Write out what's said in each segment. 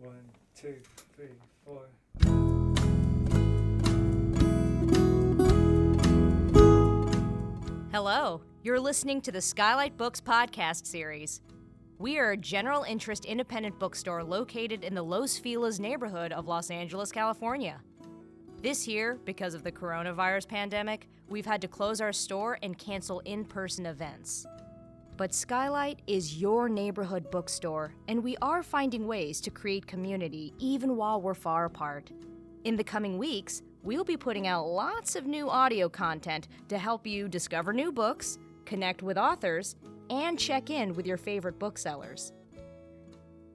One, two, three, four. Hello, you're listening to the SKYLIT Books podcast series. We are a general interest independent bookstore located in the Los Feliz neighborhood of Los Angeles, California. This year, because of the coronavirus pandemic, we've had to close our store and cancel in-person events. But SKYLIT is your neighborhood bookstore, and we are finding ways to create community even while we're far apart. In the coming weeks, we'll be putting out lots of new audio content to help you discover new books, connect with authors, and check in with your favorite booksellers.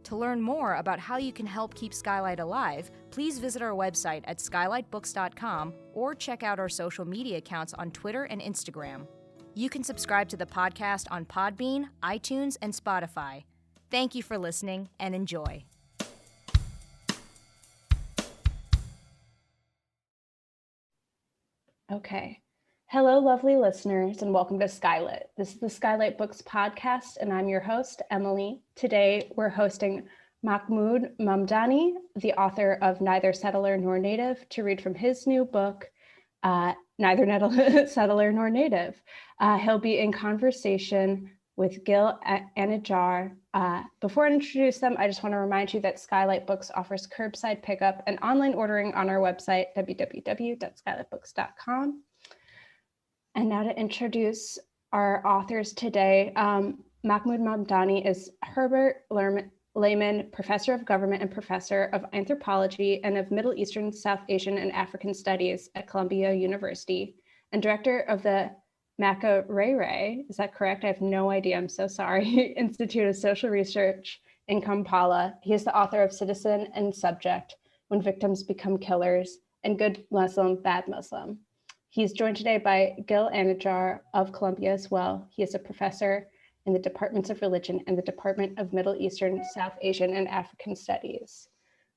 To learn more about how you can help keep SKYLIT alive, please visit our website at skylitbooks.com or check out our social media accounts on Twitter and Instagram. You can subscribe to the podcast on Podbean, iTunes, and Spotify. Thank you for listening and enjoy. Okay. Hello, lovely listeners, and welcome to SKYLIT. This is the SKYLIT Books podcast, and I'm your host, Emily. Today, we're hosting Mahmood Mamdani, the author of Neither Settler Nor Native, to read from his new book, Neither Settler Nor Native. He'll be in conversation with Gil Anidjar. Before I introduce them, I just want to remind you that SKYLIT Books offers curbside pickup and online ordering on our website, www.skylitbooks.com. And now to introduce our authors today, Mahmood Mamdani is Herbert Lehman Professor of Government and Professor of Anthropology and of Middle Eastern, South Asian, and African Studies at Columbia University, and Director of the Makerere, is that correct? I have no idea, I'm so sorry, Institute of Social Research in Kampala. He is the author of Citizen and Subject, When Victims Become Killers, and Good Muslim, Bad Muslim. He's joined today by Gil Anidjar of Columbia as well. He is a professor in the Departments of Religion and the Department of Middle Eastern, South Asian, and African Studies.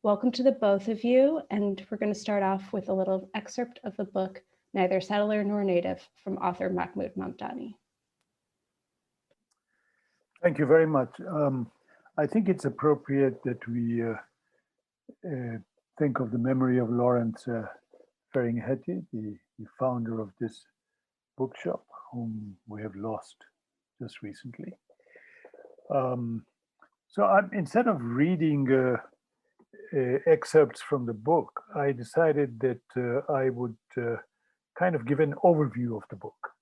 Welcome to the both of you, and we're going to start off with a little excerpt of the book, Neither Settler Nor Native, from author Mahmood Mamdani. Thank you very much. I think it's appropriate that we think of the memory of Lawrence Ferlinghetti, the founder of this bookshop, whom we have lost just recently. Instead of reading excerpts from the book, I decided that I would kind of give an overview of the book,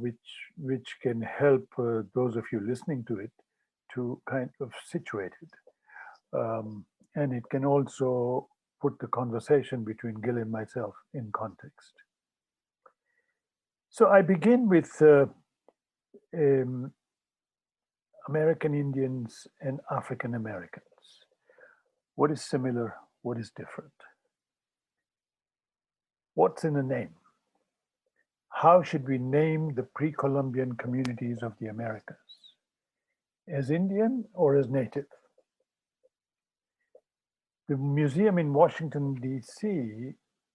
which can help those of you listening to it to kind of situate it. And it can also put the conversation between Gil and myself in context. So I begin with American Indians and African Americans. What is similar? What is different? What's in a name? How should we name the pre-Columbian communities of the Americas? As Indian or as native? The museum in Washington, D.C.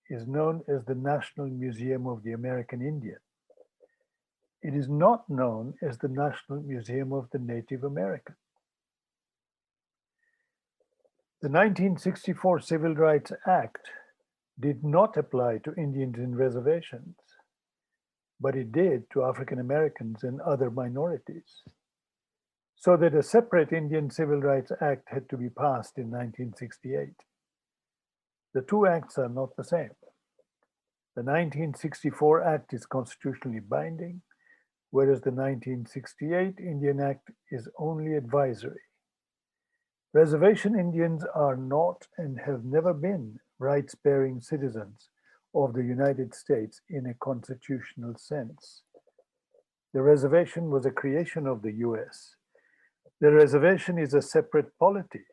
is known as the National Museum of the American Indian. It is not known as the National Museum of the Native American. The 1964 Civil Rights Act did not apply to Indians in reservations, but it did to African Americans and other minorities, so that a separate Indian Civil Rights Act had to be passed in 1968. The two acts are not the same. The 1964 Act is constitutionally binding, whereas the 1968 Indian Act is only advisory. Reservation Indians are not and have never been rights-bearing citizens of the United States in a constitutional sense. The reservation was a creation of the US. The reservation is a separate polity,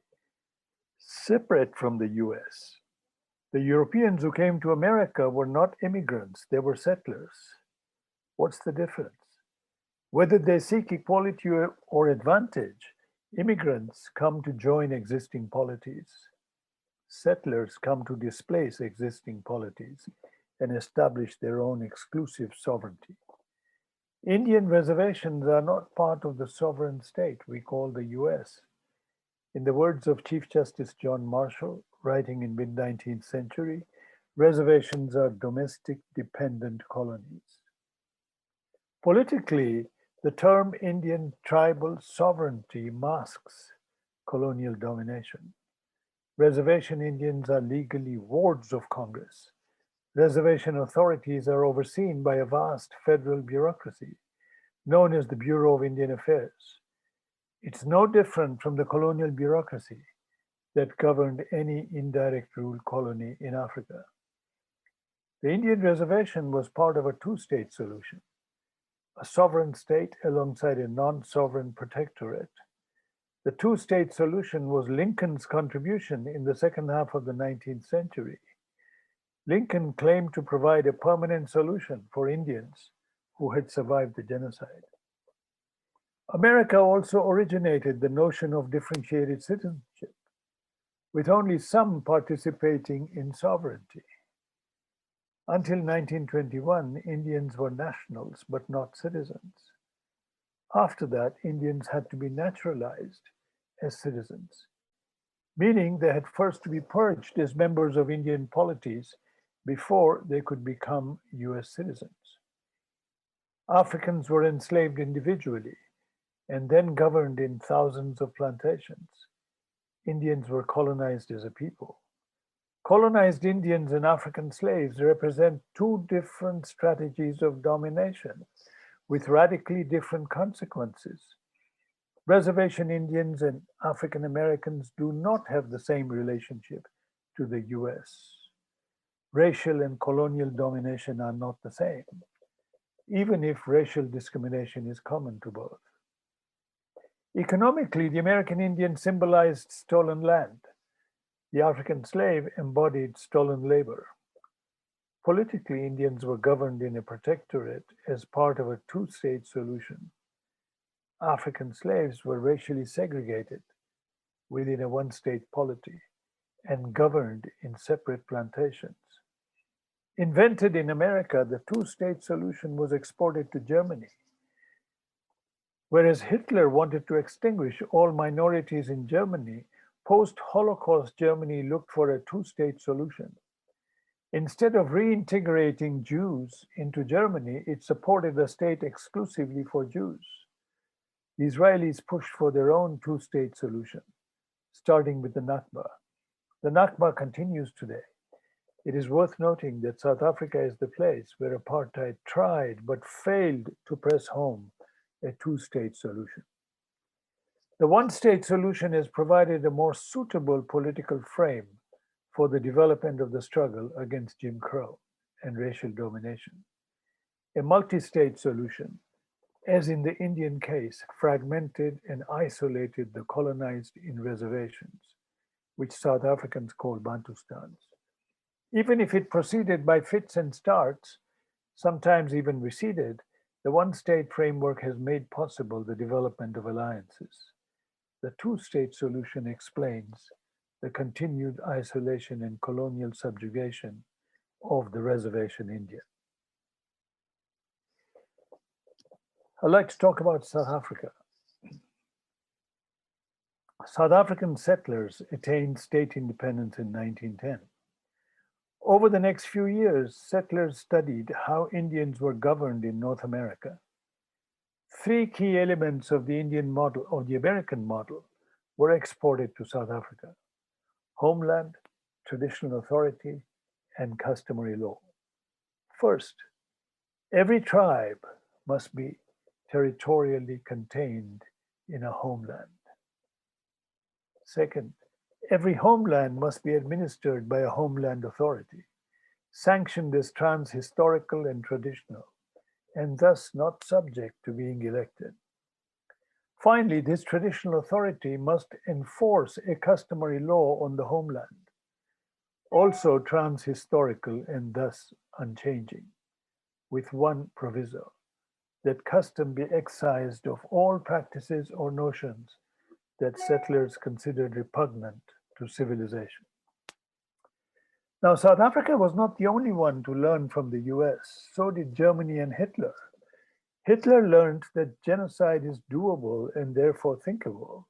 separate from the US. The Europeans who came to America were not immigrants, they were settlers. What's the difference? Whether they seek equality or advantage, immigrants come to join existing polities. Settlers come to displace existing polities and establish their own exclusive sovereignty. Indian reservations are not part of the sovereign state we call the US. In the words of Chief Justice John Marshall, writing in mid-19th century, reservations are domestic dependent colonies. Politically, the term Indian tribal sovereignty masks colonial domination. Reservation Indians are legally wards of Congress. Reservation authorities are overseen by a vast federal bureaucracy known as the Bureau of Indian Affairs. It's no different from the colonial bureaucracy that governed any indirect rule colony in Africa. The Indian reservation was part of a two-state solution, a sovereign state alongside a non-sovereign protectorate. The two-state solution was Lincoln's contribution in the second half of the 19th century. Lincoln claimed to provide a permanent solution for Indians who had survived the genocide. America also originated the notion of differentiated citizenship, with only some participating in sovereignty. Until 1921, Indians were nationals but not citizens. After that, Indians had to be naturalized as citizens, meaning they had first to be purged as members of Indian polities before they could become US citizens. Africans were enslaved individually and then governed in thousands of plantations. Indians were colonized as a people. Colonized Indians and African slaves represent two different strategies of domination with radically different consequences. Reservation Indians and African Americans do not have the same relationship to the US. Racial and colonial domination are not the same, even if racial discrimination is common to both. Economically, the American Indian symbolized stolen land. The African slave embodied stolen labor. Politically, Indians were governed in a protectorate as part of a two-state solution. African slaves were racially segregated within a one-state polity and governed in separate plantations. Invented in America, the two-state solution was exported to Germany. Whereas Hitler wanted to extinguish all minorities in Germany, post-Holocaust Germany looked for a two-state solution. Instead of reintegrating Jews into Germany, it supported a state exclusively for Jews. The Israelis pushed for their own two-state solution, starting with the Nakba. The Nakba continues today. It is worth noting that South Africa is the place where apartheid tried but failed to press home a two-state solution. The one-state solution has provided a more suitable political frame for the development of the struggle against Jim Crow and racial domination. A multi-state solution, as in the Indian case, fragmented and isolated the colonized in reservations, which South Africans call Bantustans. Even if it proceeded by fits and starts, sometimes even receded, the one-state framework has made possible the development of alliances. The two-state solution explains the continued isolation and colonial subjugation of the reservation India. I'd like to talk about South Africa. South African settlers attained state independence in 1910. Over the next few years, settlers studied how Indians were governed in North America. Three key elements of the Indian model or the American model were exported to South Africa: homeland, traditional authority, and customary law. First, every tribe must be territorially contained in a homeland. Second, every homeland must be administered by a homeland authority, sanctioned as trans-historical and traditional, and thus not subject to being elected. Finally, this traditional authority must enforce a customary law on the homeland, also trans-historical and thus unchanging, with one proviso, that custom be excised of all practices or notions that settlers considered repugnant to civilization. Now, South Africa was not the only one to learn from the US. So did Germany and Hitler. Hitler learned that genocide is doable and therefore thinkable,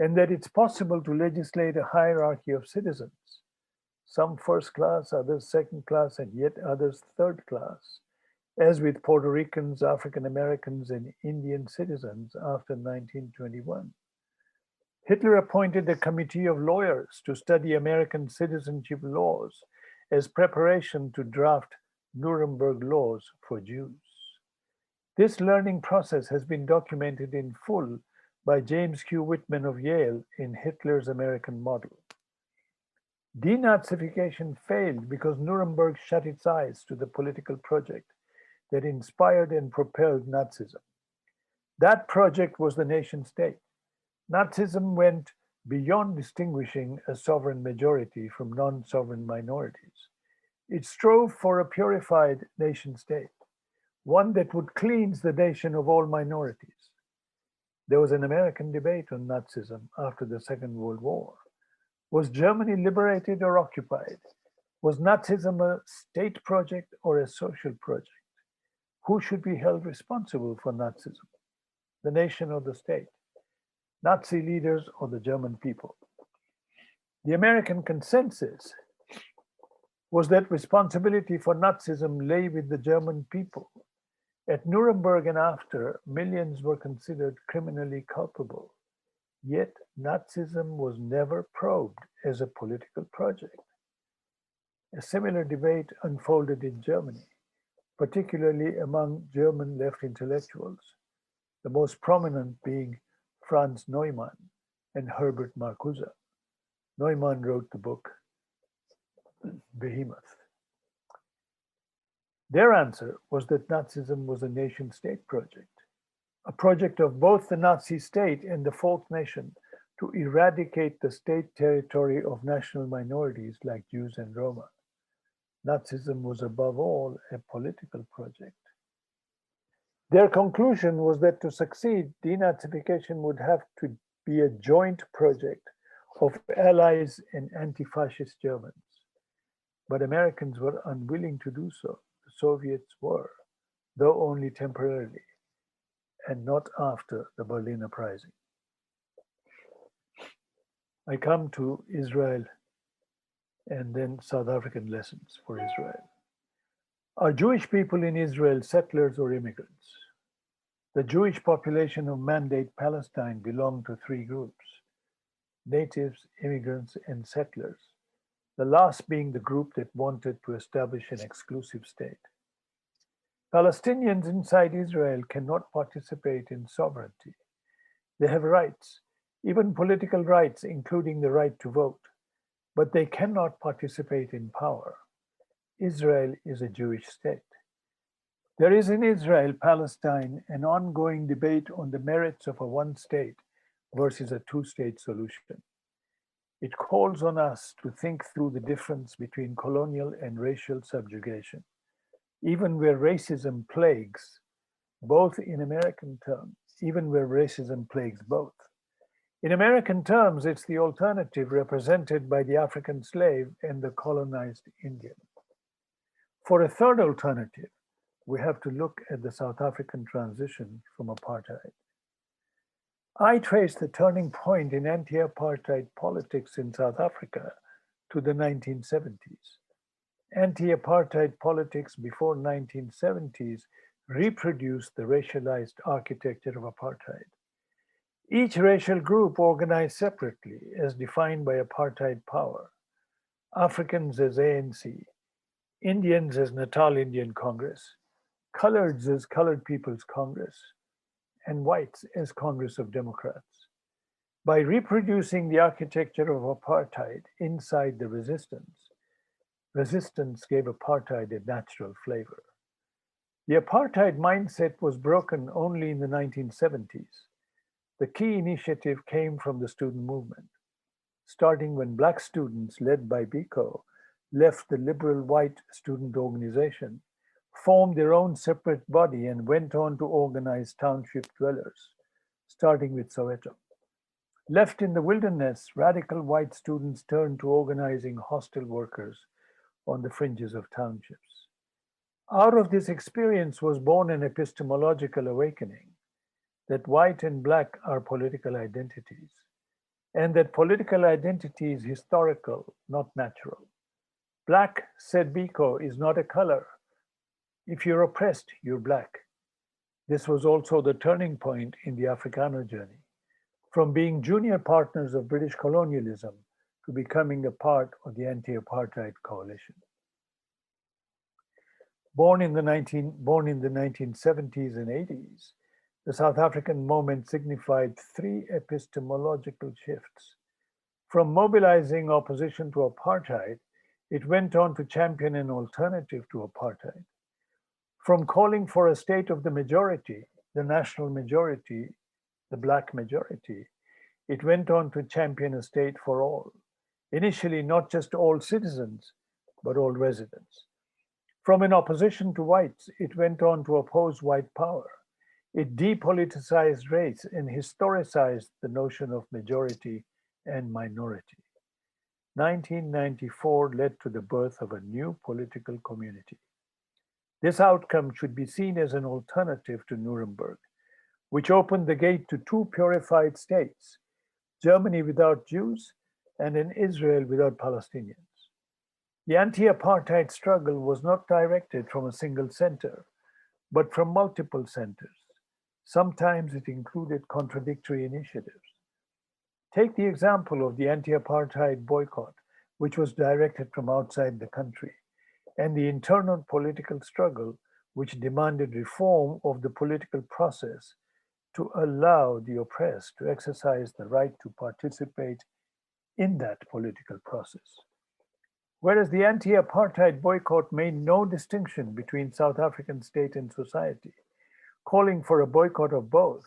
and that it's possible to legislate a hierarchy of citizens, some first class, others second class, and yet others third class, as with Puerto Ricans, African Americans, and Indian citizens after 1921. Hitler appointed a committee of lawyers to study American citizenship laws as preparation to draft Nuremberg laws for Jews. This learning process has been documented in full by James Q. Whitman of Yale in Hitler's American Model. Denazification failed because Nuremberg shut its eyes to the political project that inspired and propelled Nazism. That project was the nation state. Nazism went beyond distinguishing a sovereign majority from non-sovereign minorities. It strove for a purified nation state, one that would cleanse the nation of all minorities. There was an American debate on Nazism after the Second World War. Was Germany liberated or occupied? Was Nazism a state project or a social project? Who should be held responsible for Nazism? The nation or the state? Nazi leaders or the German people? The American consensus was that responsibility for Nazism lay with the German people. At Nuremberg and after, millions were considered criminally culpable. Yet Nazism was never probed as a political project. A similar debate unfolded in Germany, particularly among German left intellectuals, the most prominent being Franz Neumann and Herbert Marcuse. Neumann wrote the book Behemoth. Their answer was that Nazism was a nation-state project, a project of both the Nazi state and the folk nation to eradicate the state territory of national minorities like Jews and Roma. Nazism was above all a political project. Their conclusion was that to succeed, denazification would have to be a joint project of allies and anti-fascist Germans. But Americans were unwilling to do so. The Soviets were, though only temporarily, and not after the Berlin Uprising. I come to Israel and then South African lessons for Israel. Are Jewish people in Israel settlers or immigrants? The Jewish population of Mandate Palestine belonged to three groups: natives, immigrants, and settlers, the last being the group that wanted to establish an exclusive state. Palestinians inside Israel cannot participate in sovereignty. They have rights, even political rights, including the right to vote, but they cannot participate in power. Israel is a Jewish state. There is in Israel, Palestine, an ongoing debate on the merits of a one-state versus a two-state solution. It calls on us to think through the difference between colonial and racial subjugation, even where racism plagues, both in American terms, even where racism plagues both. In American terms, it's the alternative represented by the African slave and the colonized Indian. For a third alternative, we have to look at the South African transition from apartheid. I trace the turning point in anti-apartheid politics in South Africa to the 1970s. Anti-apartheid politics before 1970s reproduced the racialized architecture of apartheid. Each racial group organized separately as defined by apartheid power. Africans as ANC, Indians as Natal Indian Congress, coloreds as Colored People's Congress, and whites as Congress of Democrats. By reproducing the architecture of apartheid inside the resistance gave apartheid a natural flavor. The apartheid mindset was broken only in the 1970s. The key initiative came from the student movement, starting when Black students led by Biko left the liberal white student organization, formed their own separate body, and went on to organize township dwellers, starting with Soweto. Left in the wilderness, radical white students turned to organizing hostel workers on the fringes of townships. Out of this experience was born an epistemological awakening that white and Black are political identities, and that political identity is historical, not natural. Black, said Biko, is not a color. If you're oppressed, you're black. This was also the turning point in the Afrikaner journey, from being junior partners of British colonialism to becoming a part of the anti-apartheid coalition. Born in the 1970s and 80s, the South African moment signified three epistemological shifts. From mobilizing opposition to apartheid, it went on to champion an alternative to apartheid. From calling for a state of the majority, the national majority, the black majority, it went on to champion a state for all. Initially, not just all citizens, but all residents. From an opposition to whites, it went on to oppose white power. It depoliticized race and historicized the notion of majority and minority. 1994 led to the birth of a new political community. This outcome should be seen as an alternative to Nuremberg, which opened the gate to two purified states, Germany without Jews and an Israel without Palestinians. The anti-apartheid struggle was not directed from a single center, but from multiple centers. Sometimes it included contradictory initiatives. Take the example of the anti-apartheid boycott, which was directed from outside the country, and the internal political struggle, which demanded reform of the political process to allow the oppressed to exercise the right to participate in that political process. Whereas the anti-apartheid boycott made no distinction between South African state and society, calling for a boycott of both,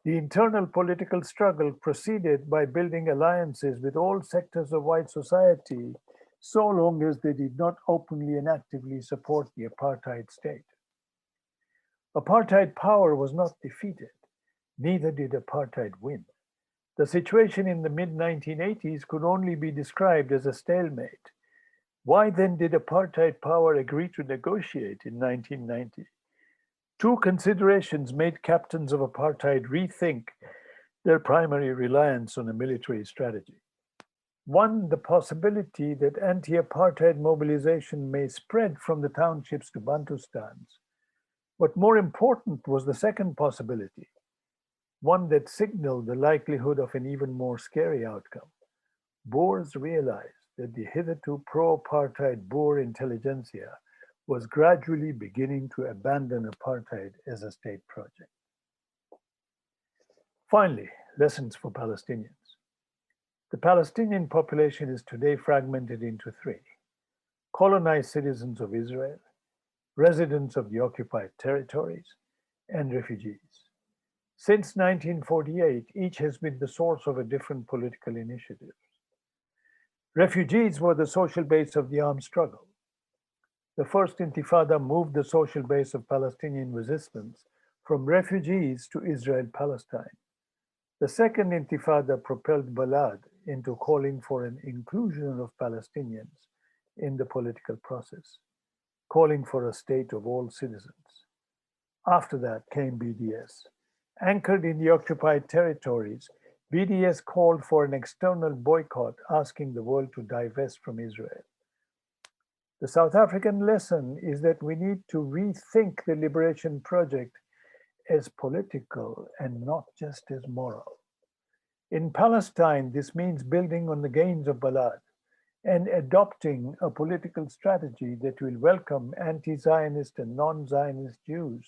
the internal political struggle proceeded by building alliances with all sectors of white society, so long as they did not openly and actively support the apartheid state. Apartheid power was not defeated, neither did apartheid win. The situation in the mid-1980s could only be described as a stalemate. Why then did apartheid power agree to negotiate in 1990? Two considerations made captains of apartheid rethink their primary reliance on a military strategy. One, the possibility that anti-apartheid mobilization may spread from the townships to Bantustans. But more important was the second possibility, one that signaled the likelihood of an even more scary outcome. Boers realized that the hitherto pro-apartheid Boer intelligentsia was gradually beginning to abandon apartheid as a state project. Finally, lessons for Palestinians. The Palestinian population is today fragmented into three: colonized citizens of Israel, residents of the occupied territories, and refugees. Since 1948, each has been the source of a different political initiative. Refugees were the social base of the armed struggle. The first Intifada moved the social base of Palestinian resistance from refugees to Israel-Palestine. The second Intifada propelled Balad into calling for an inclusion of Palestinians in the political process, calling for a state of all citizens. After that came BDS. Anchored in the occupied territories, BDS called for an external boycott, asking the world to divest from Israel. The South African lesson is that we need to rethink the liberation project as political and not just as moral. In Palestine, this means building on the gains of Balad and adopting a political strategy that will welcome anti-Zionist and non-Zionist Jews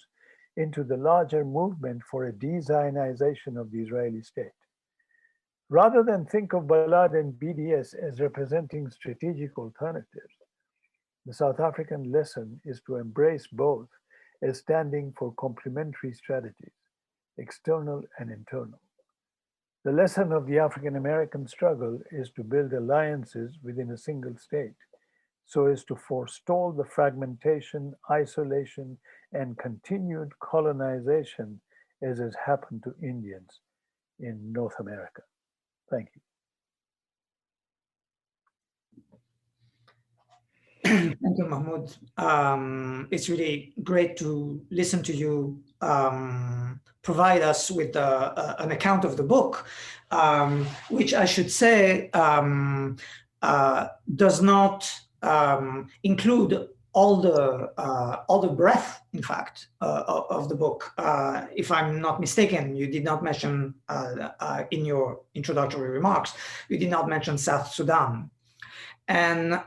into the larger movement for a de-Zionization of the Israeli state. Rather than think of Balad and BDS as representing strategic alternatives, the South African lesson is to embrace both as standing for complementary strategies, external and internal. The lesson of the African American struggle is to build alliances within a single state so as to forestall the fragmentation, isolation, and continued colonization as has happened to Indians in North America. Thank you. Thank you, Mahmood. It's really great to listen to you provide us with an account of the book, which I should say does not include all the breadth, in fact, of the book. If I'm not mistaken, you did not mention in your introductory remarks, you did not mention South Sudan. And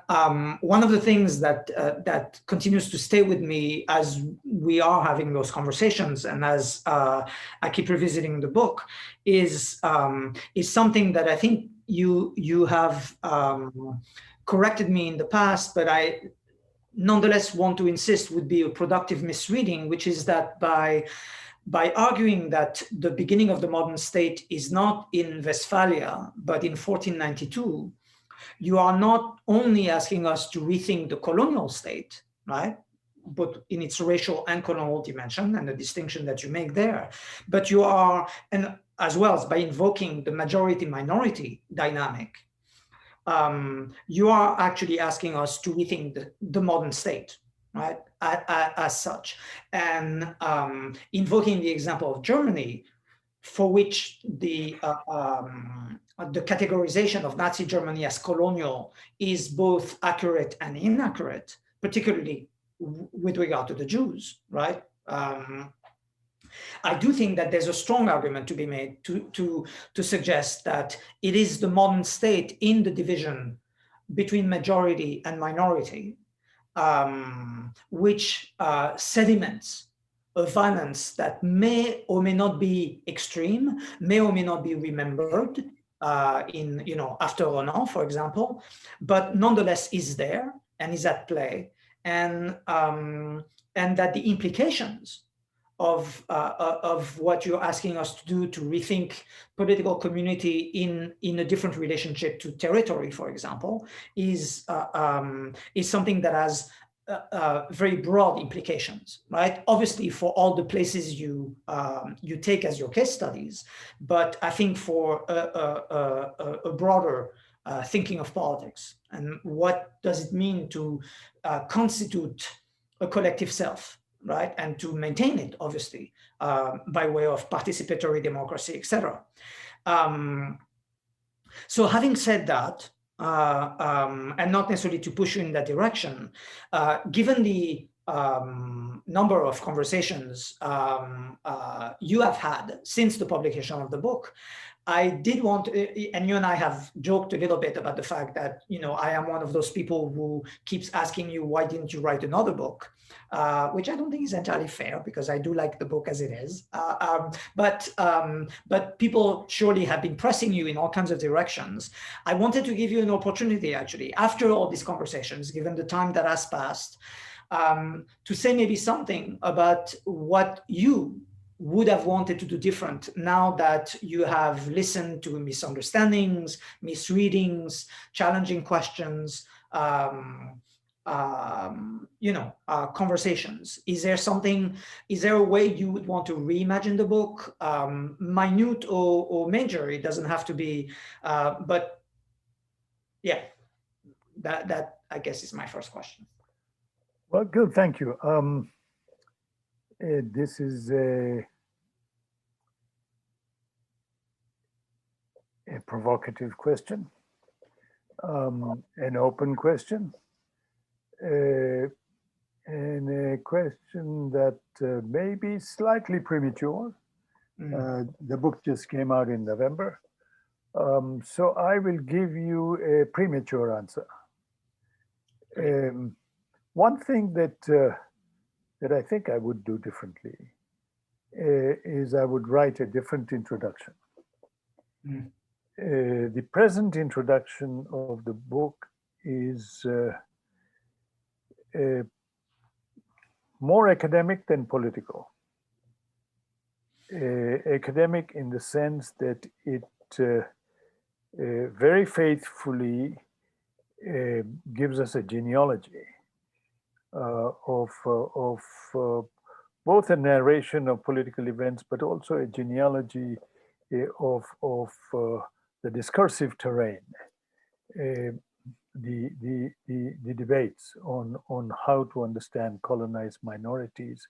one of the things that continues to stay with me as we are having those conversations, and as I keep revisiting the book, is something that I think you have corrected me in the past, but I nonetheless want to insist would be a productive misreading, which is that by arguing that the beginning of the modern state is not in Westphalia, but in 1492, you are not only asking us to rethink the colonial state, right? But in its racial and colonial dimension and the distinction that you make there, but you are, and as well as by invoking the majority-minority dynamic, you are actually asking us to rethink the modern state, right, as such. And invoking the example of Germany, for which the categorization of Nazi Germany as colonial is both accurate and inaccurate, particularly with regard to the Jews, right? I do think that there's a strong argument to be made to suggest that it is the modern state in the division between majority and minority, which sediments a violence that may or may not be extreme, may or may not be remembered after Renan, for example, but nonetheless is there and is at play, and that the implications of what you're asking us to do, to rethink political community in a different relationship to territory, for example, is something that has very broad implications, right? Obviously, for all the places you take as your case studies, but I think for a broader thinking of politics and what does it mean to constitute a collective self, right? And to maintain it, obviously, by way of participatory democracy, etc. So having said that, and not necessarily to push you in that direction, given the number of conversations you have had since the publication of the book, I did want to, and you and I have joked a little bit about the fact that, I am one of those people who keeps asking you, why didn't you write another book? Which I don't think is entirely fair, because I do like the book as it is. But people surely have been pressing you in all kinds of directions. I wanted to give you an opportunity, actually, after all these conversations, given the time that has passed, to say maybe something about what you would have wanted to do different now that you have listened to misunderstandings, misreadings, challenging questions, conversations. Is there a way you would want to reimagine the book, minute or major? It doesn't have to be, but yeah, that I guess is my first question. Well, good, thank you. This is a provocative question, an open question, and a question that may be slightly premature. The book just came out in November, so I will give you a premature answer. One thing that I think I would do differently is I would write a different introduction. The present introduction of the book is more academic than political. Academic in the sense that it very faithfully gives us a genealogy of both a narration of political events, but also a genealogy of the discursive terrain, the debates on how to understand colonized minorities,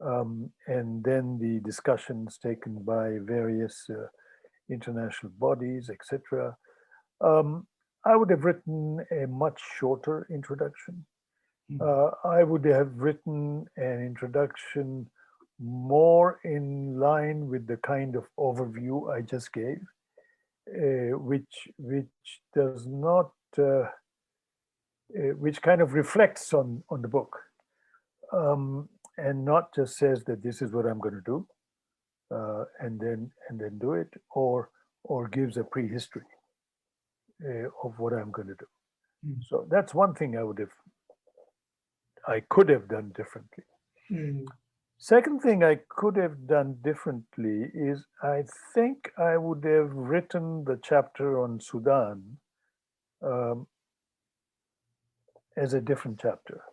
and then the discussions taken by various international bodies, etc. I would have written a much shorter introduction. I would have written an introduction more in line with the kind of overview I just gave, which does not, which kind of reflects on the book, and not just says that this is what I'm going to do, and then do it, or gives a prehistory of what I'm going to do. So that's one thing I could have done differently. Second thing I could have done differently is I think I would have written the chapter on Sudan as a different chapter.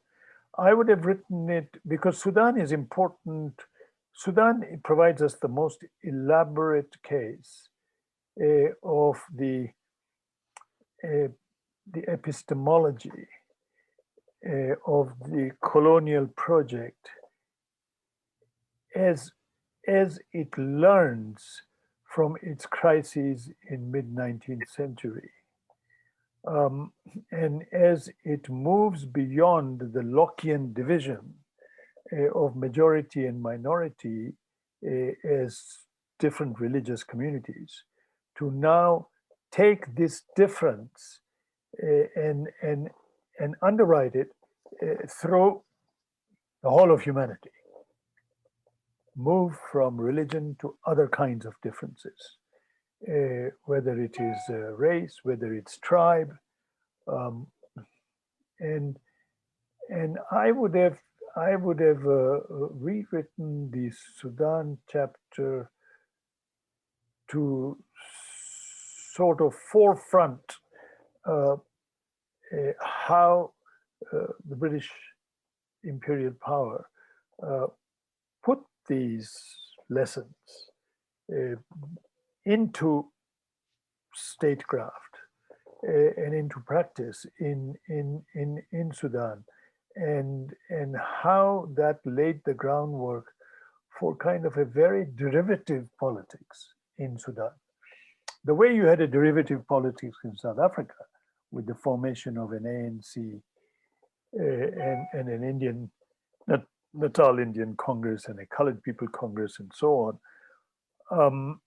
I would have written it because Sudan is important. Sudan provides us the most elaborate case of the epistemology of the colonial project as it learns from its crises in mid-19th century. And as it moves beyond the Lockean division of majority and minority as different religious communities, to now take this difference and underwrite it through the whole of humanity. Move from religion to other kinds of differences, whether it is race, whether it's tribe, and I would have rewritten the Sudan chapter to sort of forefront how the British imperial power put these lessons into statecraft and into practice in Sudan, and how that laid the groundwork for kind of a very derivative politics in Sudan. The way you had a derivative politics in South Africa with the formation of an ANC and an Indian, Natal Indian Congress and a Colored People Congress and so on.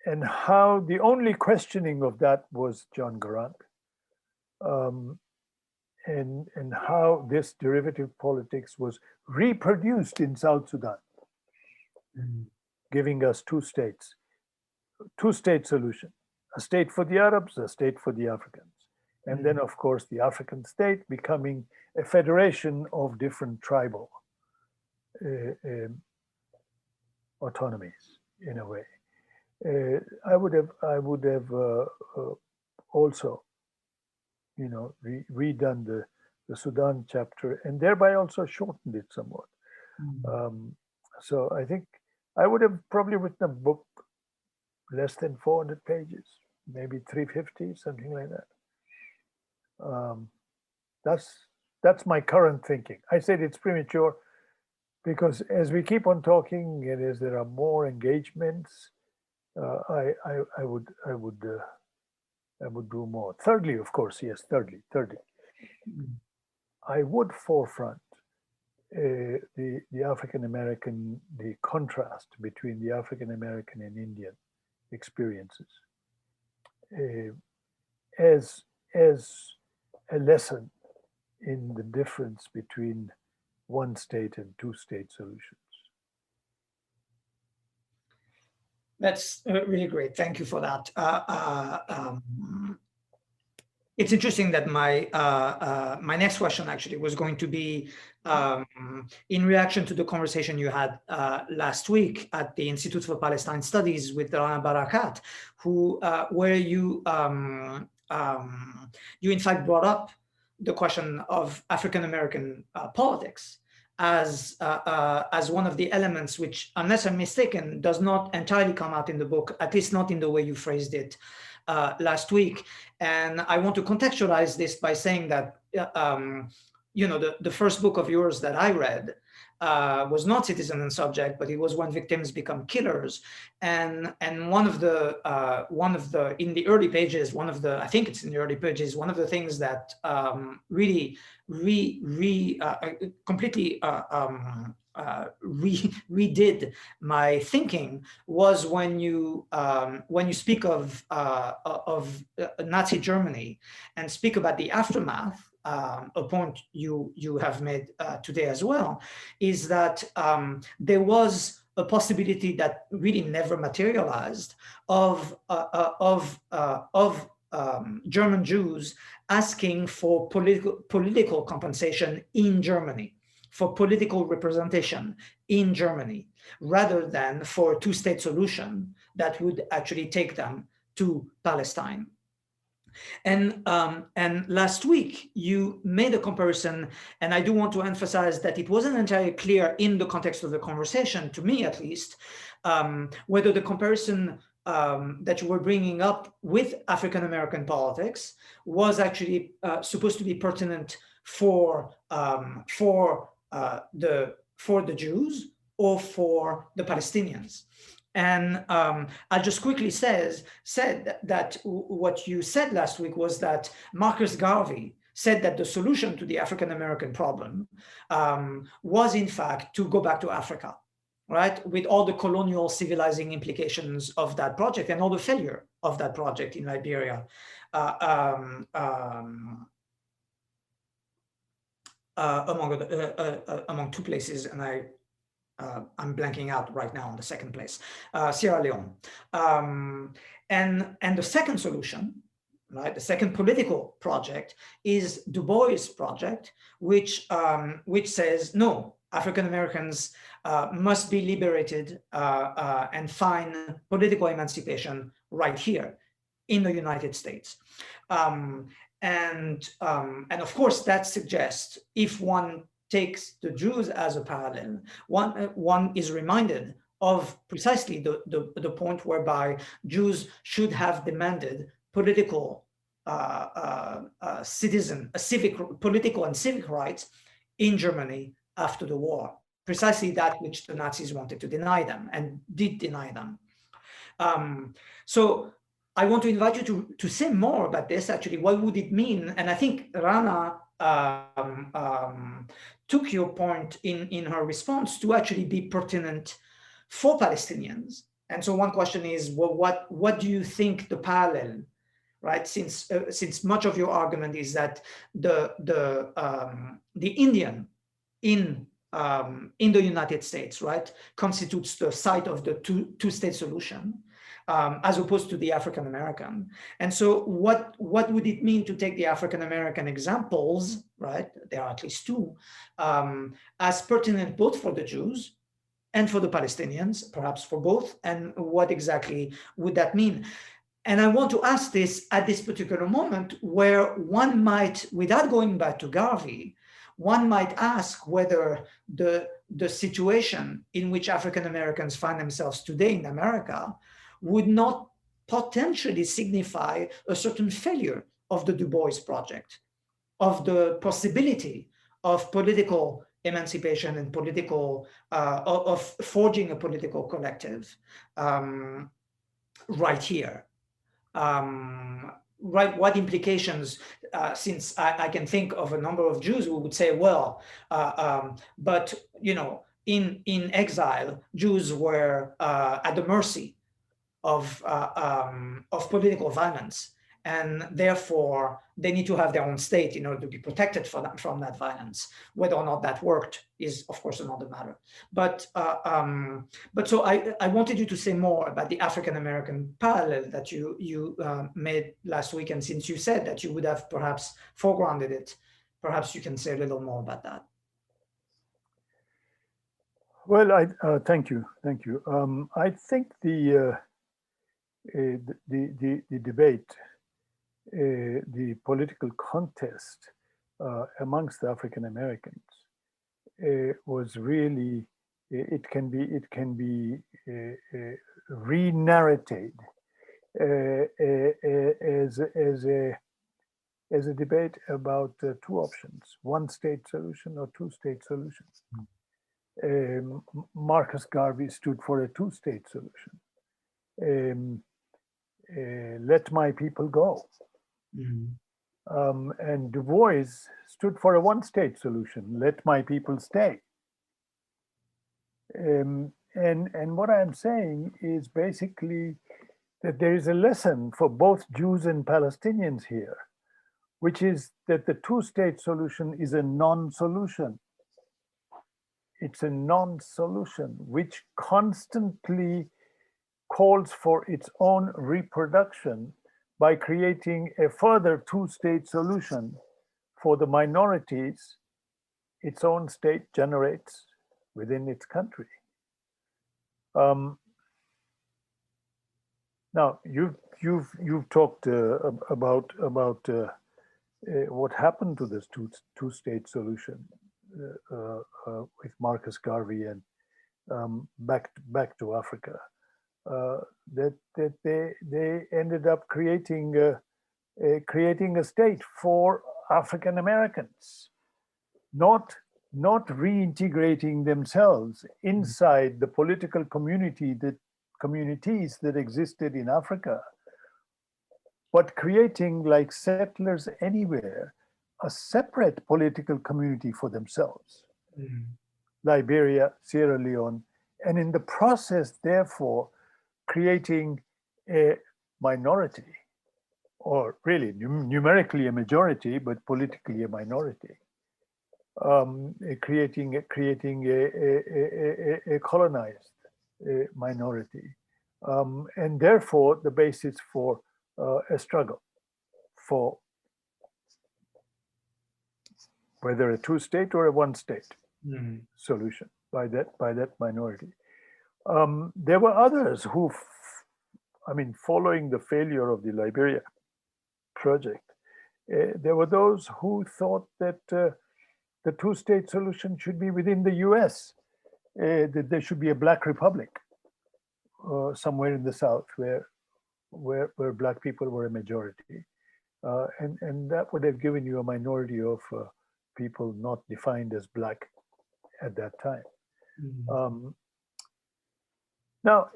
And how the only questioning of that was John Garang. And how this derivative politics was reproduced in South Sudan, giving us two-state solution, a state for the Arabs, a state for the Africans. And then, of course, the African state becoming a federation of different tribal autonomies, in a way. I would have also, redone the Sudan chapter, and thereby also shortened it somewhat. So I think I would have probably written a book less than 400 pages, maybe 350, something like that. That's my current thinking. I said it's premature because as we keep on talking and as there are more engagements, I would do more. Thirdly, of course, yes. Thirdly, I would forefront the African American, the contrast between the African American and Indian experiences as a lesson in the difference between one state and two-state solutions. That's really great. Thank you for that. It's interesting that my next question actually was going to be in reaction to the conversation you had last week at the Institute for Palestine Studies with Rana Barakat, where you in fact brought up the question of African American politics as one of the elements which, unless I'm mistaken, does not entirely come out in the book, at least not in the way you phrased it last week. And I want to contextualize this by saying that, the first book of yours that I read was not citizen and subject, but it was when victims become killers. And one of the in the early pages, I think it's in the early pages, one of the things that really completely redid my thinking was when you speak of Nazi Germany and speak about the aftermath. A point you have made today as well is that there was a possibility that really never materialized of German Jews asking for political compensation in Germany, for political representation in Germany, rather than for a two-state solution that would actually take them to Palestine. And last week, you made a comparison, and I do want to emphasize that it wasn't entirely clear in the context of the conversation, to me at least, whether the comparison that you were bringing up with African-American politics was actually supposed to be pertinent for the Jews or for the Palestinians. And I'll just quickly said that what you said last week was that Marcus Garvey said that the solution to the African-American problem was in fact to go back to Africa, right? With all the colonial civilizing implications of that project and all the failure of that project in Liberia. Among two places, and I'm blanking out right now on the second place, Sierra Leone. And the second solution, right, the second political project is Du Bois' project, which says, no, African Americans must be liberated and find political emancipation right here in the United States. And of course, that suggests, if one takes the Jews as a parallel, one is reminded of precisely the point whereby Jews should have demanded political, political and civic rights in Germany after the war, precisely that which the Nazis wanted to deny them and did deny them. So I want to invite you to say more about this, actually. What would it mean? And I think Rana took your point in her response to actually be pertinent for Palestinians. And so one question is, well, what do you think the parallel, right? Since much of your argument is that the Indian in the United States, right, constitutes the site of the two-state solution, as opposed to the African American. And so what would it mean to take the African American examples, right, there are at least two, as pertinent both for the Jews and for the Palestinians, perhaps for both, and what exactly would that mean? And I want to ask this at this particular moment where one might, without going back to Garvey, one might ask whether the situation in which African Americans find themselves today in America would not potentially signify a certain failure of the Du Bois project, of the possibility of political emancipation and political, of forging a political collective right here. Right, what implications, since I can think of a number of Jews who would say, well, but, you know, in exile, Jews were at the mercy of political violence, and therefore they need to have their own state in order to be protected from that violence. Whether or not that worked is, of course, another matter. But so I wanted you to say more about the African-American parallel that you made last week, and since you said that you would have perhaps foregrounded it, perhaps you can say a little more about that. Well, thank you. I think the debate, the political contest amongst the African Americans was really, it can be re-narrated as a debate about two options: one-state solution or two-state solutions. Marcus Garvey stood for a two-state solution. Let my people go. And Du Bois stood for a one-state solution. Let my people stay. And what I'm saying is basically that there is a lesson for both Jews and Palestinians here, which is that the two-state solution is a non-solution. It's a non-solution which constantly calls for its own reproduction by creating a further two-state solution for the minorities its own state generates within its country. Now, you've talked about what happened to this two-state solution with Marcus Garvey and back to Africa. That they ended up creating a state for African Americans, not reintegrating themselves inside the political communities that existed in Africa, but creating, like settlers anywhere, a separate political community for themselves. Liberia, Sierra Leone, and in the process, therefore, creating a minority, or really numerically a majority, but politically a minority, creating a colonized minority, and therefore the basis for a struggle for whether a two-state or a one-state solution by that minority. There were others who, following the failure of the Liberia project, there were those who thought that the two-state solution should be within the US, that there should be a Black republic somewhere in the South where Black people were a majority. And that would have given you a minority of people not defined as Black at that time. Now,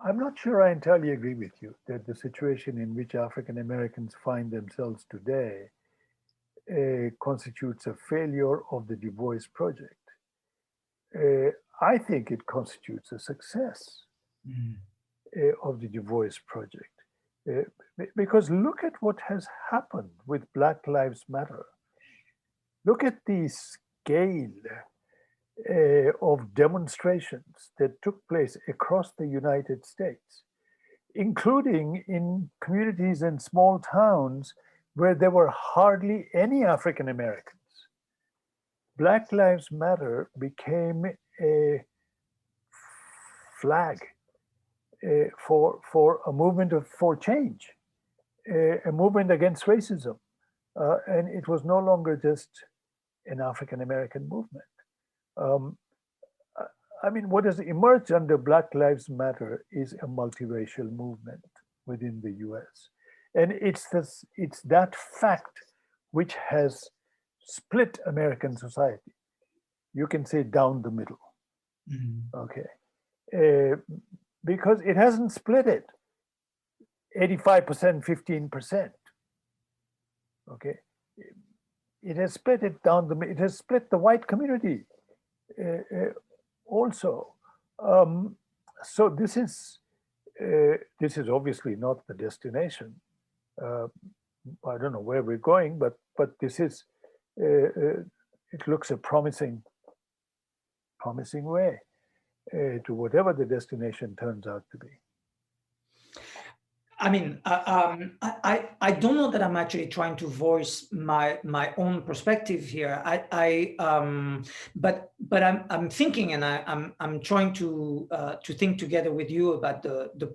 I'm not sure I entirely agree with you that the situation in which African Americans find themselves today constitutes a failure of the Du Bois project. I think it constitutes a success of the Du Bois project. Because look at what has happened with Black Lives Matter. Look at the scale of demonstrations that took place across the United States, including in communities and small towns where there were hardly any African Americans. Black Lives Matter became a flag for a movement for change, a movement against racism. And it was no longer just an African American movement. What has emerged under Black Lives Matter is a multiracial movement within the US. And it's that fact which has split American society. You can say down the middle, okay? Because it hasn't split it 85%, 15%, okay? It has split it down the middle. It has split the white community also. So this is obviously not the destination. I don't know where we're going, but this is, it looks a promising way to whatever the destination turns out to be. I don't know that I'm actually trying to voice my own perspective here. But I'm thinking, and I'm trying to think together with you about the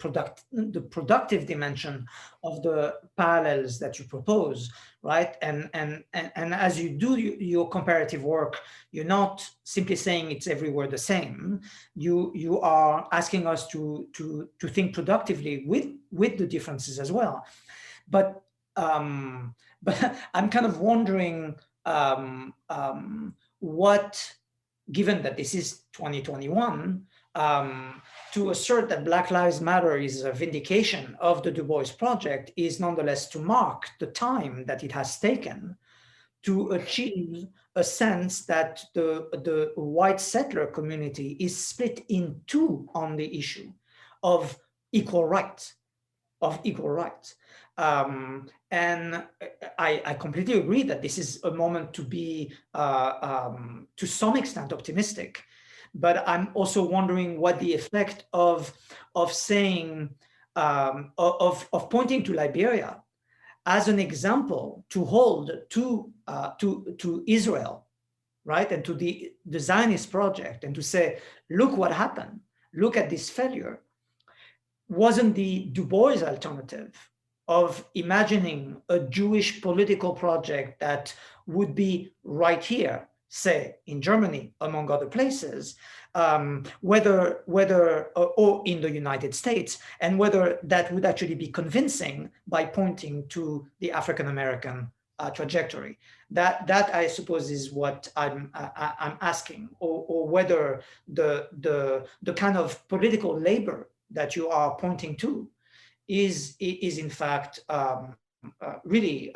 productive dimension of the parallels that you propose, right? And as you do your comparative work, you're not simply saying it's everywhere the same. You are asking us to think productively with the differences as well. But I'm kind of wondering given that this is 2021, to assert that Black Lives Matter is a vindication of the Du Bois Project is nonetheless to mark the time that it has taken to achieve a sense that the white settler community is split in two on the issue of equal rights, and I completely agree that this is a moment to be, to some extent, optimistic. But I'm also wondering what the effect of saying, of pointing to Liberia as an example to hold to Israel, right, and to the Zionist project, and to say, look what happened, look at this failure. Wasn't the Du Bois alternative of imagining a Jewish political project that would be right here, say in Germany, among other places, whether or in the United States, and whether that would actually be convincing by pointing to the African-American trajectory? That I suppose is what I'm asking, or whether the kind of political labor that you are pointing to is in fact really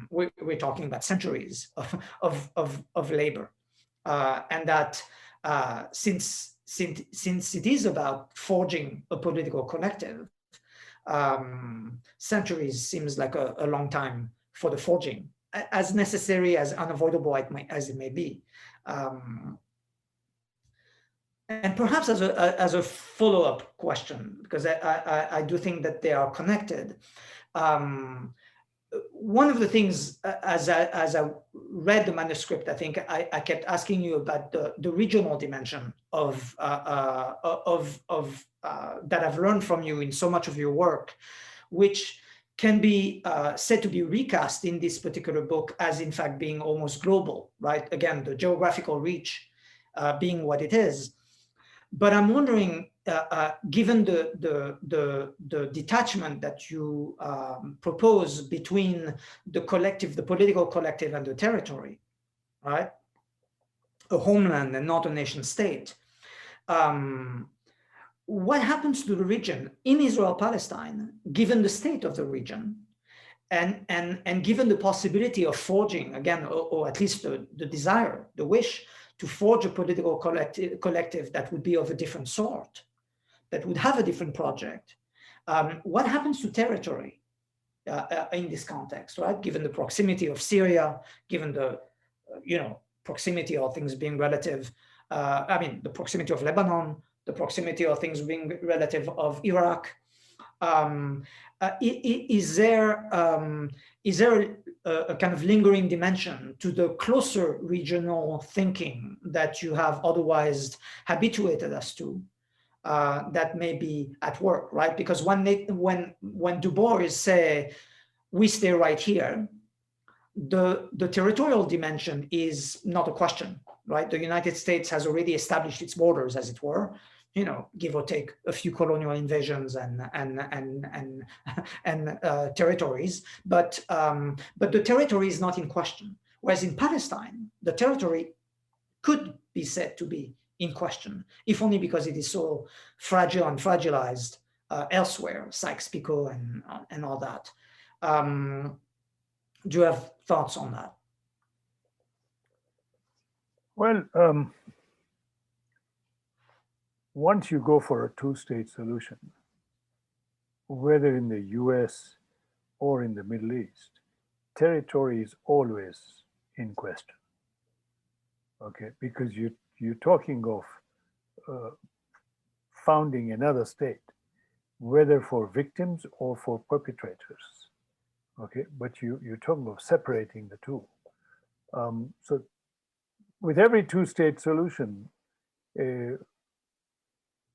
we're talking about centuries of labor, and that since it is about forging a political collective, centuries seems like a long time for the forging, as necessary, as unavoidable as it may be. And perhaps as a follow-up question, because I do think that they are connected. One of the things, as I read the manuscript, I think I kept asking you about the regional dimension of that I've learned from you in so much of your work, which can be said to be recast in this particular book as in fact being almost global, right? Again, the geographical reach being what it is. But I'm wondering, given the detachment that you propose between the collective, the political collective, and the territory, right? A homeland and not a nation state. What happens to the region in Israel-Palestine, given the state of the region, and given the possibility of forging, again, or at least the desire, the wish, to forge a political collective that would be of a different sort, that would have a different project? What happens to territory in this context, right? Given the proximity of Syria, given the proximity of things being relative, the proximity of Lebanon, the proximity of things being relative of Iraq. Is there a kind of lingering dimension to the closer regional thinking that you have otherwise habituated us to, that may be at work, right? Because when Du Bois say, we stay right here, the territorial dimension is not a question, right? The United States has already established its borders, as it were, give or take a few colonial invasions and territories, but the territory is not in question. Whereas in Palestine, the territory could be said to be in question, if only because it is so fragile and fragilized elsewhere, Sykes-Picot and all that. Do you have thoughts on that? Well, once you go for a two-state solution, whether in the US or in the Middle East, territory is always in question. Okay, because you're talking of founding another state, whether for victims or for perpetrators. Okay, but you're talking of separating the two. So with every two-state solution,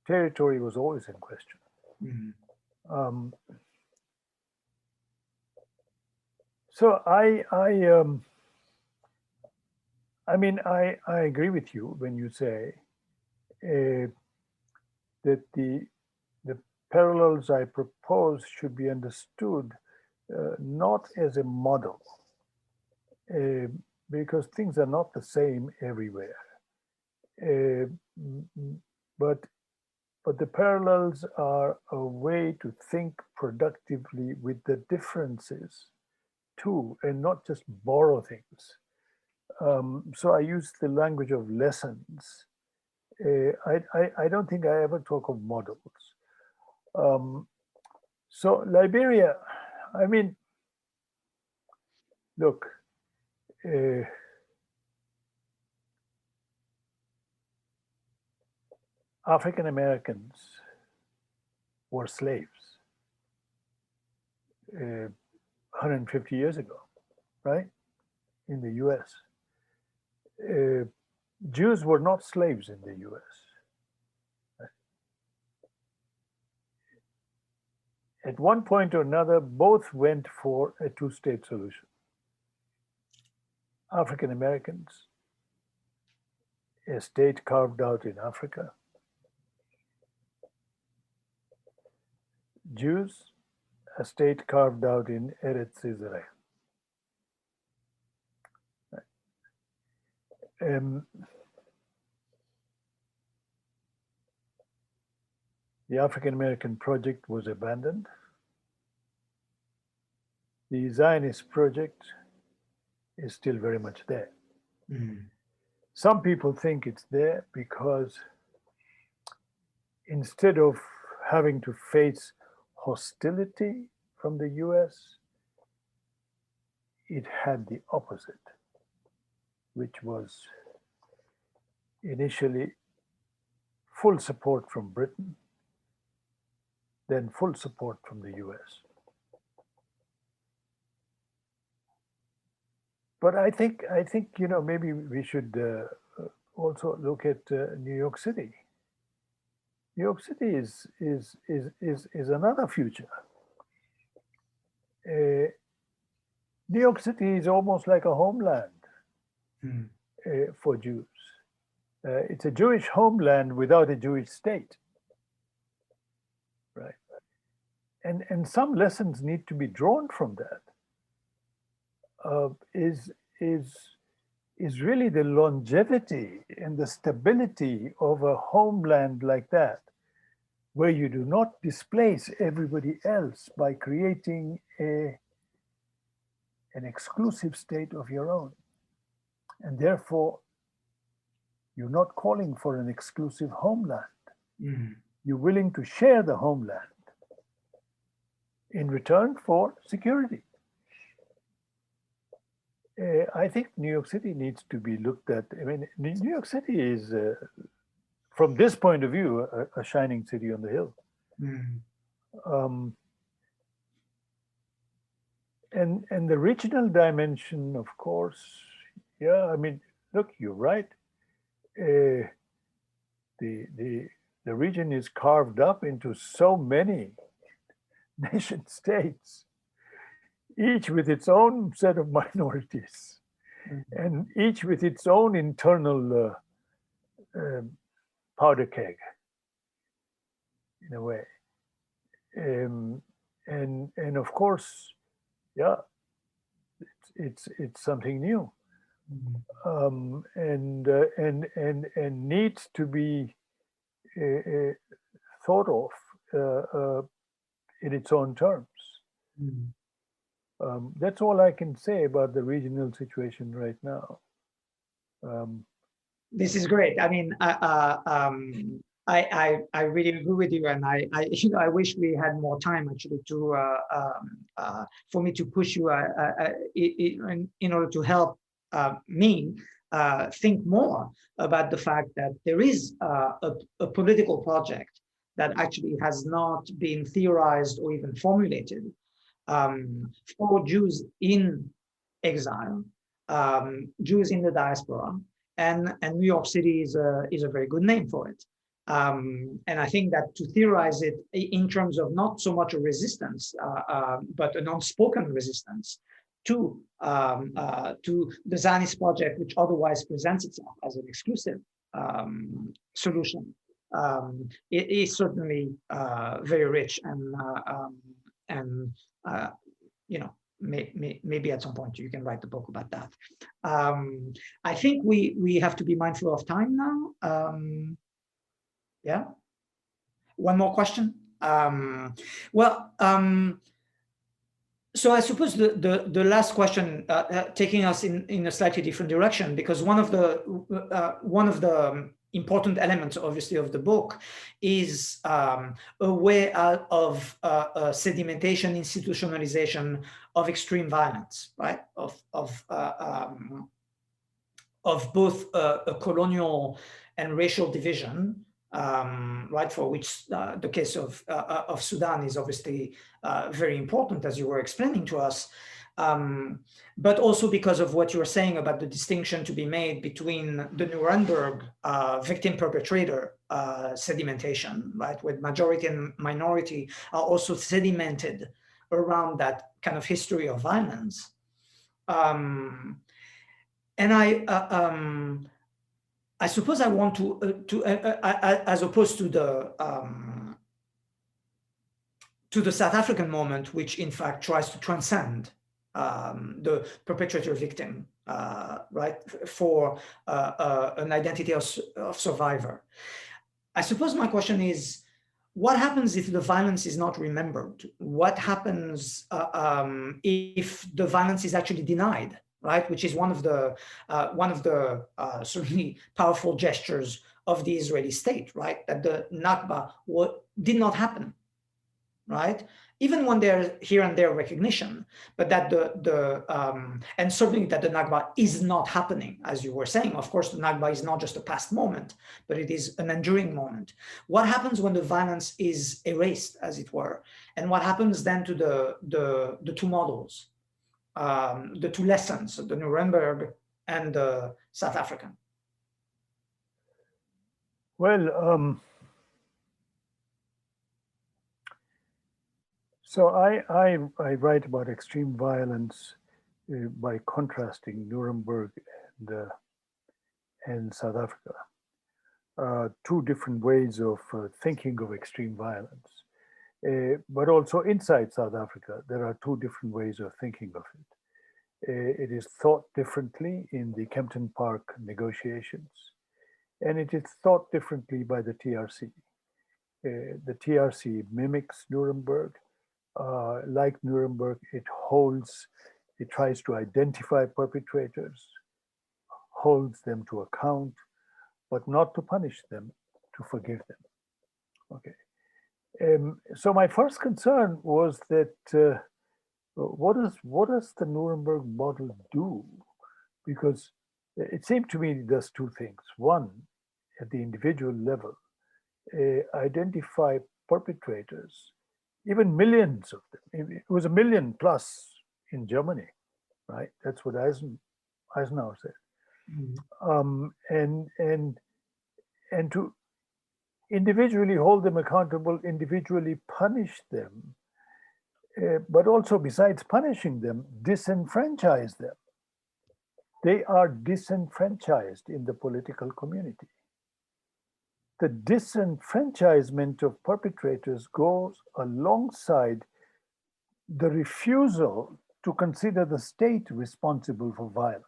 territory was always in question. Mm-hmm. So I agree with you when you say that the parallels I propose should be understood not as a model, because things are not the same everywhere. But the parallels are a way to think productively with the differences too, and not just borrow things. So I use the language of lessons. I don't think I ever talk of models. So Liberia, I mean, look, African Americans were slaves 150 years ago, right? In the US. Jews were not slaves in the US. At one point or another, both went for a two-state solution. African Americans, a state carved out in Africa. Jews, a state carved out in Eretz Israel. The African American project was abandoned. The Zionist project is still very much there. Mm. Some people think it's there because instead of having to face hostility from the US, it had the opposite, which was initially full support from Britain, then full support from the US. But I think maybe we should also look at New York City. New York City is another future. New York City is almost like a homeland for Jews. It's a Jewish homeland without a Jewish state, right? And some lessons need to be drawn from that. Is really the longevity and the stability of a homeland like that, where you do not displace everybody else by creating an exclusive state of your own. And therefore, you're not calling for an exclusive homeland. Mm. You're willing to share the homeland in return for security. I think New York City needs to be looked at. I mean, New York City is, from this point of view, a shining city on the hill. Mm. And the regional dimension, of course, yeah. I mean, look, you're right. The region is carved up into so many nation states, each with its own set of minorities, and each with its own internal powder keg, in a way. And of course, yeah, it's something new, and needs to be thought of in its own terms. That's all I can say about the regional situation right now. This is great. I mean, I really agree with you, and I wish we had more time actually to for me to push you in order to help me think more about the fact that there is a political project that actually has not been theorized or even formulated for Jews in exile, Jews in the diaspora, and New York City is a very good name for it. And I think that to theorize it in terms of not so much a resistance, but an unspoken resistance to the Zionist project, which otherwise presents itself as an exclusive solution, it is certainly very rich and maybe maybe at some point you can write a book about that. I think we have to be mindful of time now. Yeah. One more question. So I suppose the last question, taking us in a slightly different direction, because one of the important elements, obviously, of the book is a way out of sedimentation, institutionalization of extreme violence, right? Of both a colonial and racial division, right? For which the case of Sudan is obviously very important, as you were explaining to us, but also because of what you were saying about the distinction to be made between the Nuremberg victim-perpetrator sedimentation, right? Where majority and minority are also sedimented around that kind of history of violence. And I suppose I want to as opposed to the South African moment, which in fact tries to transcend the perpetrator-victim, right, for an identity of survivor. I suppose my question is, what happens if the violence is not remembered? What happens if the violence is actually denied? Right, which is one of the certainly powerful gestures of the Israeli state, right? That the Nakba did not happen, right? Even when there's here and there recognition, but that and certainly that the Nakba is not happening, as you were saying. Of course, the Nakba is not just a past moment, but it is an enduring moment. What happens when the violence is erased, as it were, and what happens then to the two models? The two lessons, the Nuremberg and the South African? Well, so I write about extreme violence by contrasting Nuremberg and South Africa. Two different ways of thinking of extreme violence. But also inside South Africa, there are two different ways of thinking of it. It is thought differently in the Kempton Park negotiations, and it is thought differently by the TRC. The TRC mimics Nuremberg. Like Nuremberg, it tries to identify perpetrators, holds them to account, but not to punish them, to forgive them. Okay. So my first concern was that what does the Nuremberg model do? Because it seemed to me it does two things. One, at the individual level, identify perpetrators, even millions of them. It was 1 million plus in Germany, right? That's what Eisenhower said. Mm-hmm. And to individually hold them accountable, individually punish them, but also, besides punishing them, disenfranchise them. They are disenfranchised in the political community. The disenfranchisement of perpetrators goes alongside the refusal to consider the state responsible for violence.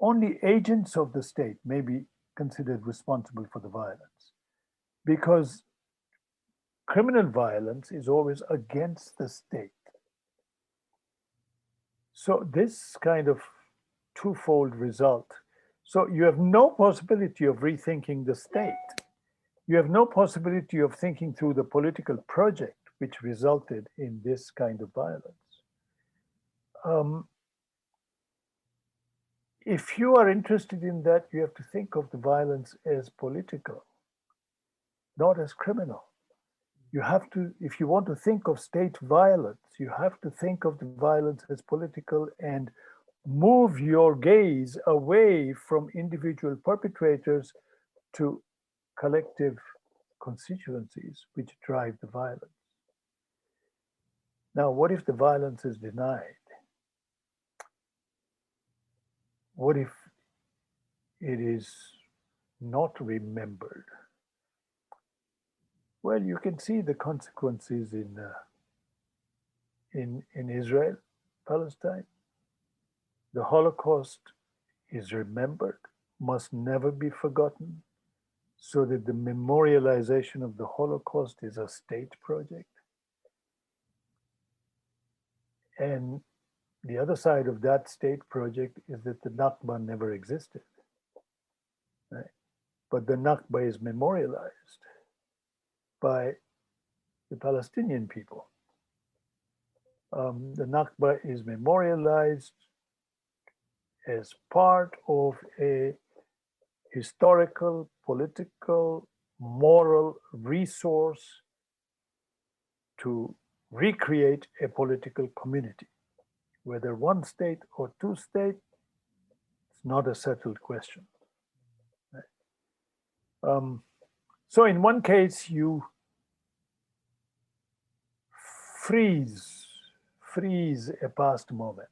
Only agents of the state may be considered responsible for the violence, because criminal violence is always against the state. So this kind of twofold result. So you have no possibility of rethinking the state. You have no possibility of thinking through the political project which resulted in this kind of violence. If you are interested in that, you have to think of the violence as political, not as criminal. You have to, if you want to think of state violence, you have to think of the violence as political and move your gaze away from individual perpetrators to collective constituencies which drive the violence. Now, what if the violence is denied? What if it is not remembered? Well, you can see the consequences in Israel. Palestine. The Holocaust is remembered, must never be forgotten, so that the memorialization of the Holocaust is a state project. And the other side of that state project is that the Nakba never existed. Right? But the Nakba is memorialized by the Palestinian people. The Nakba is memorialized as part of a historical, political, moral resource to recreate a political community. Whether one state or two states, it's not a settled question. So in one case, you freeze a past moment.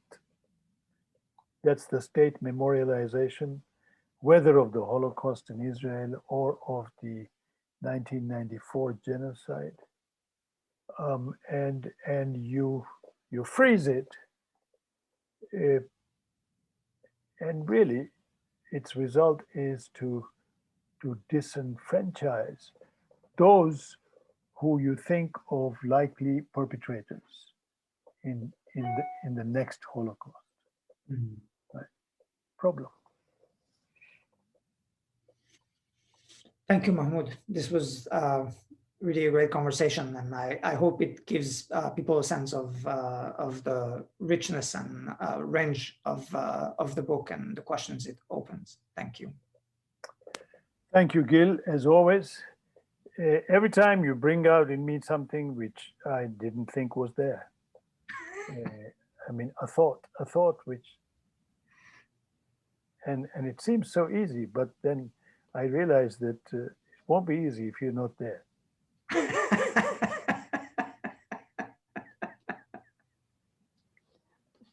That's the state memorialization, whether of the Holocaust in Israel or of the 1994 genocide. And you freeze it, and really its result is to disenfranchise those who you think of likely perpetrators in the next Holocaust. Mm-hmm. Right? Problem. Thank you, Mahmoud. This was really a great conversation, and I hope it gives people a sense of the richness and range of the book and the questions it opens. Thank you. Thank you, Gil, as always. Every time you bring out in me something which I didn't think was there. I mean, a thought which, and it seems so easy, but then I realized that it won't be easy if you're not there.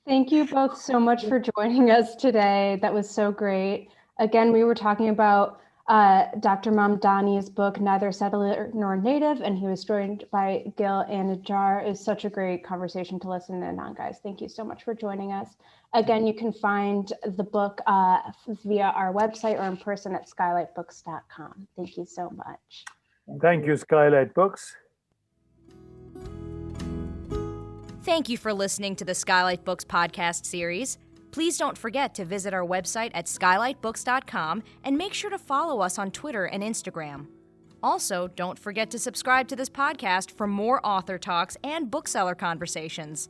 Thank you both so much for joining us today. That was so great. Again, we were talking about Dr. Mamdani's book, Neither Settler Nor Native, and he was joined by Gil Anidjar. It was such a great conversation to listen in on, guys. Thank you so much for joining us. Again, you can find the book via our website or in person at SKYLITBooks.com. Thank you so much. Thank you, Skylight Books. Thank you for listening to the Skylight Books podcast series. Please don't forget to visit our website at skylitbooks.com and make sure to follow us on Twitter and Instagram. Also, don't forget to subscribe to this podcast for more author talks and bookseller conversations.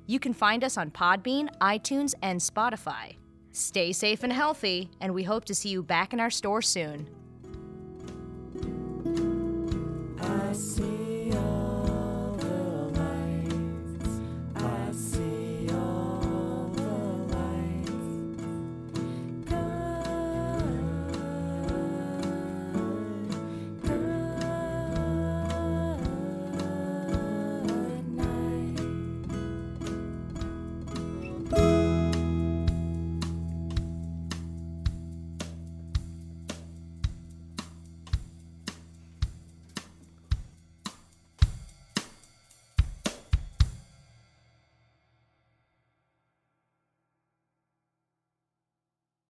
You can find us on Podbean, iTunes, and Spotify. Stay safe and healthy, and we hope to see you back in our store soon.